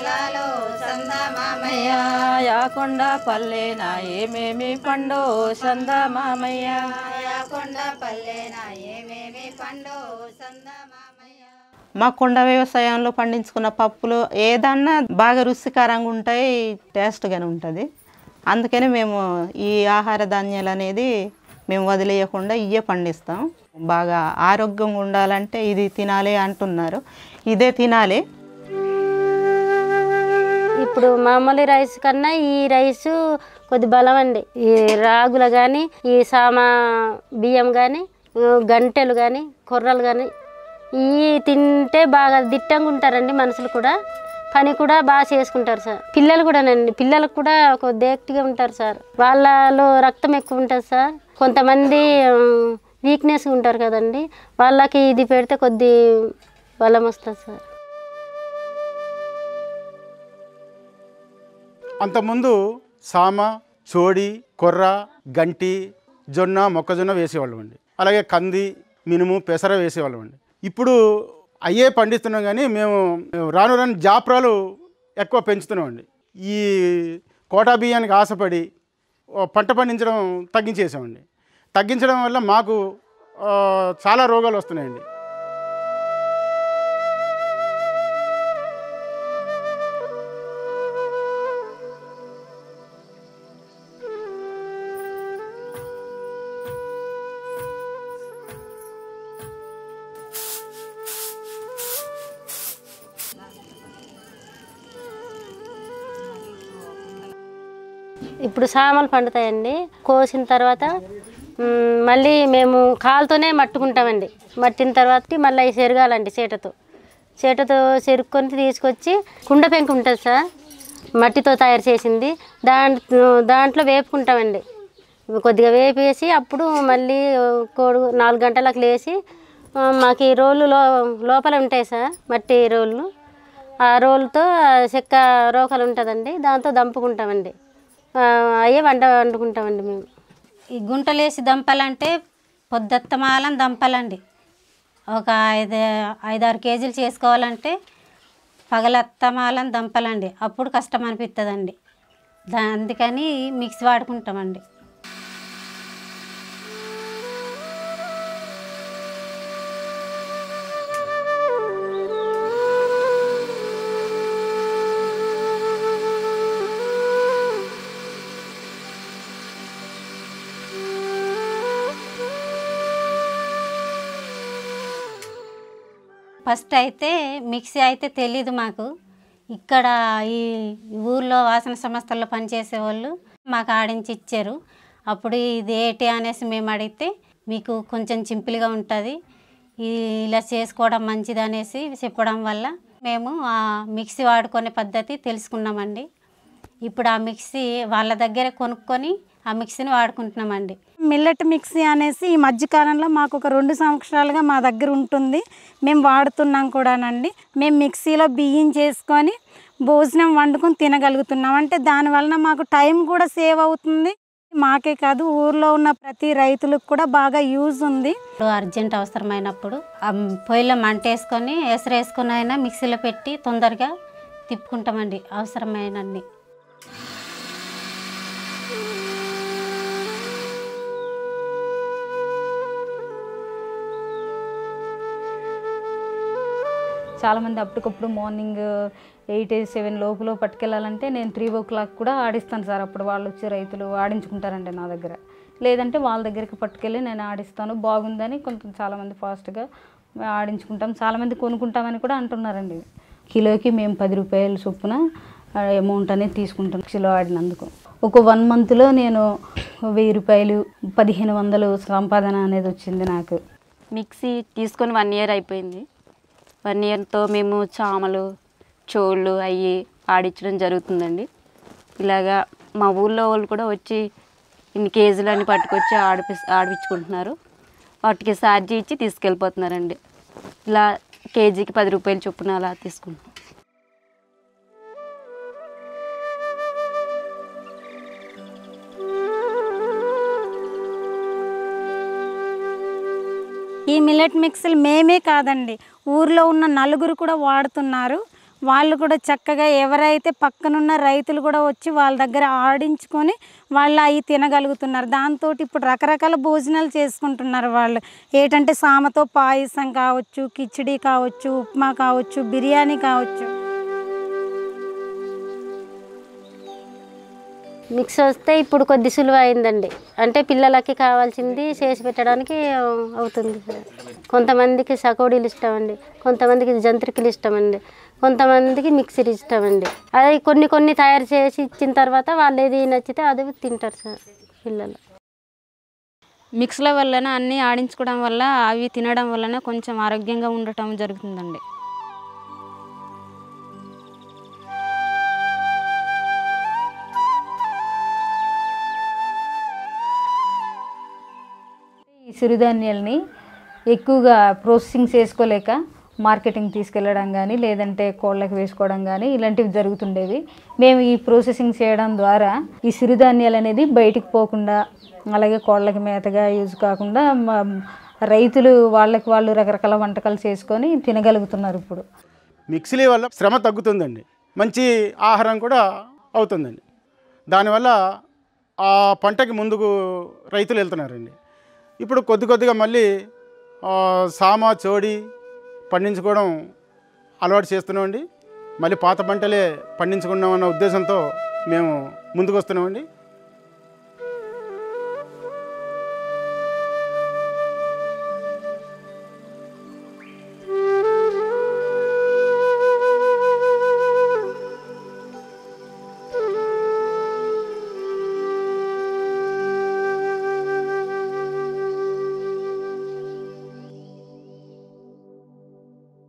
లాలో చందమామయ్య యాకొండ పల్లెన ఏమేమి పండో చందమామయ్య యాకొండ పల్లెన ఏమేమి పండో చందమామయ్య. మా కొండ వ్యవసాయంలో పండించుకున్న పప్పులు ఏదన్నా బాగా రుచికరంగా ఉంటాయి, టేస్ట్గానే ఉంటుంది. అందుకని మేము ఈ ఆహార ధాన్యాలు అనేది మేము వదిలేయకుండా ఇవే పండిస్తాం. బాగా ఆరోగ్యంగా ఉండాలంటే ఇది తినాలి అంటున్నారు, ఇదే తినాలి. ఇప్పుడు మామూలు రైస్ కన్నా ఈ రైసు కొద్ది బలం అండి. ఈ రాగులు కానీ, ఈ సామా బియ్యం కానీ, గంటెలు కానీ, కొర్రలు కానీ ఇవి తింటే బాగా దిట్టంగా ఉంటారండి. మనుషులు కూడా పని కూడా బాగా చేసుకుంటారు సార్. పిల్లలు కూడానండి, పిల్లలకు కూడా కొద్ది యాక్టివ్గా ఉంటారు సార్. వాళ్ళలో రక్తం ఎక్కువ ఉంటుంది సార్. కొంతమంది వీక్నెస్ ఉంటారు కదండి, వాళ్ళకి ఇది పెడితే కొద్ది బలం వస్తుంది సార్. అంతకుముందు సామ, చోడి, కొర్ర, గంటి, జొన్న, మొక్కజొన్న వేసేవాళ్ళం అండి. అలాగే కంది, మినుము, పెసర వేసేవాళ్ళం అండి. ఇప్పుడు అయ్యే పండిస్తున్నాం, కానీ మేము రాను రాను జాప్రాలు ఎక్కువ పెంచుతున్నామండి. ఈ కోటా బియ్యానికి ఆశపడి పంట పండించడం తగ్గించేసామండి. తగ్గించడం వల్ల మాకు చాలా రోగాలు వస్తున్నాయండి. ఇప్పుడు సామలు పండుతాయండి. కోసిన తర్వాత మళ్ళీ మేము కాలుతోనే మట్టుకుంటామండి. మట్టిన తర్వాత మళ్ళీ అవి చెరగాలండి. చేటతో చెరుక్కొని తీసుకొచ్చి కుండ పెంకు ఉంటుంది సార్, మట్టితో తయారు చేసింది. దాంట్లో వేపుకుంటామండి. కొద్దిగా వేపేసి అప్పుడు మళ్ళీ 4 గంటలకు లేచి మాకు ఈ రోళ్ళు లోపల ఉంటాయి సార్, మట్టి రోళ్ళు. ఆ రోలుతో చెక్క రోకలు ఉంటుందండి, దాంతో దంపుకుంటామండి. అయ్యే వండుకుంటామండి మేము. ఈ గుంటలేసి దంపాలంటే పొద్దుత్తమాలం దంపాలండి. ఒక 5-6 కేజీలు చేసుకోవాలంటే పగలత్తమాలం దంపాలండి. అప్పుడు కష్టం అనిపిస్తుందండి. అందుకని మిక్సీ వాడుకుంటామండి. ఫస్ట్ అయితే మిక్సీ అయితే తెలీదు మాకు. ఇక్కడ ఈ ఊర్లో వాసన సంస్థల్లో పనిచేసే వాళ్ళు మాకు ఆడించి ఇచ్చారు. అప్పుడు ఇది ఏంటి అనేసి మేము అడిగితే మీకు కొంచెం సింపుల్గా ఉంటుంది, ఇలా చేసుకోవడం మంచిది అనేసి చెప్పడం వల్ల మేము ఆ మిక్సీ వాడుకునే పద్ధతి తెలుసుకున్నామండి. ఇప్పుడు ఆ మిక్సీ వాళ్ళ దగ్గర కొనుక్కొని ఆ మిక్సీని వాడుకుంటున్నామండి. మిల్లెట్ మిక్సీ అనేసి ఈ మధ్యకాలంలో మాకు ఒక 2 సంవత్సరాలుగా మా దగ్గర ఉంటుంది, మేము వాడుతున్నాం కూడానండి. మేము మిక్సీలో బియ్యం చేసుకొని భోజనం వండుకొని తినగలుగుతున్నాం. అంటే దానివలన మాకు టైం కూడా సేవ్ అవుతుంది. మాకే కాదు, ఊర్లో ఉన్న ప్రతి రైతులకు కూడా బాగా యూజ్ ఉంది. అర్జెంట్ అవసరమైనప్పుడు పొయ్యిలో మంట వేసుకొని ఎసరేసుకొని అయినా మిక్సీలో పెట్టి తొందరగా తిప్పుకుంటామండి అవసరమైనన్ని. చాలామంది అప్పటికప్పుడు మార్నింగ్ 8-7 లోపల పట్టుకెళ్ళాలంటే నేను 3 o'clock కూడా ఆడిస్తాను సార్. అప్పుడు వాళ్ళు వచ్చి రైతులు ఆడించుకుంటారండి నా దగ్గర. లేదంటే వాళ్ళ దగ్గరికి పట్టుకెళ్ళి నేను ఆడిస్తాను. బాగుందని కొంచెం చాలామంది ఫాస్ట్గా ఆడించుకుంటాం, చాలామంది కొనుక్కుంటామని కూడా అంటున్నారండి. కిలోకి మేము 10 రూపాయల చొప్పున అమౌంట్ అనేది తీసుకుంటాం కిలో ఆడినందుకు. ఒక 1 monthలో నేను 1000 రూపాయలు 1500 సంపాదన అనేది వచ్చింది నాకు. మిక్సీ తీసుకొని 1 year అయిపోయింది. 1 yearతో మేము చామలు, చోళ్ళు అవి ఆడించడం జరుగుతుందండి. ఇలాగా మా ఊళ్ళో వాళ్ళు కూడా వచ్చి ఇన్ని కేజీలు అని పట్టుకొచ్చి ఆడిపించుకుంటున్నారు. వాటికి ఛార్జీ ఇచ్చి తీసుకెళ్ళిపోతున్నారండి. ఇలా కేజీకి 10 రూపాయలు చొప్పున అలా తీసుకుంటాం. ఈ మిల్లెట్ మిక్సీలు మేమే కాదండి, ఊర్లో ఉన్న నలుగురు కూడా వాడుతున్నారు. వాళ్ళు కూడా చక్కగా ఎవరైతే పక్కనున్న రైతులు కూడా వచ్చి వాళ్ళ దగ్గర ఆడించుకొని వాళ్ళు అవి తినగలుగుతున్నారు. దాంతో ఇప్పుడు రకరకాల భోజనాలు చేసుకుంటున్నారు వాళ్ళు. ఏంటంటే సామతో పాయసం కావచ్చు, కిచిడి కావచ్చు, ఉప్మా కావచ్చు, బిర్యానీ కావచ్చు. మిక్స్ వస్తే ఇప్పుడు కొద్ది సులువు అయిందండి. అంటే పిల్లలకి కావాల్సింది చేసి పెట్టడానికి అవుతుంది సార్. కొంతమందికి సకోడీలు ఇష్టం అండి, కొంతమందికి జంత్రికలు ఇష్టం అండి, కొంతమందికి మిక్సీలు ఇష్టం అండి. అది కొన్ని తయారు చేసి ఇచ్చిన తర్వాత వాళ్ళు ఏది నచ్చితే అది తింటారు సార్ పిల్లలు. మిక్స్ల వలన అన్నీ ఆడించుకోవడం వల్ల అవి తినడం వలన కొంచెం ఆరోగ్యంగా ఉండటం జరుగుతుందండి. ఈ సిరిధాన్యాలని ఎక్కువగా ప్రాసెసింగ్ చేసుకోలేక మార్కెటింగ్ తీసుకెళ్ళడం కానీ లేదంటే కోళ్ళకి వేసుకోవడం కానీ ఇలాంటివి జరుగుతుండేవి. మేము ఈ ప్రాసెసింగ్ చేయడం ద్వారా ఈ సిరిధాన్యాలు అనేది బయటికి పోకుండా అలాగే కోళ్ళకి మేతగా యూజ్ కాకుండా రైతులు వాళ్ళకి వాళ్ళు రకరకాల వంటకాలు చేసుకొని తినగలుగుతున్నారు. ఇప్పుడు మిక్సీ వల్ల శ్రమ తగ్గుతుందండి, మంచి ఆహారం కూడా అవుతుందండి. దానివల్ల ఆ పంటకి ముందుకు రైతులు వెళ్తున్నారండి. ఇప్పుడు కొద్దిగా మళ్ళీ సామ చోడి పండించుకోవడం అలవాటు చేస్తున్నామండి. మళ్ళీ పాత పంటలే పండించుకున్నామన్న ఉద్దేశంతో మేము ముందుకు వస్తున్నామండి.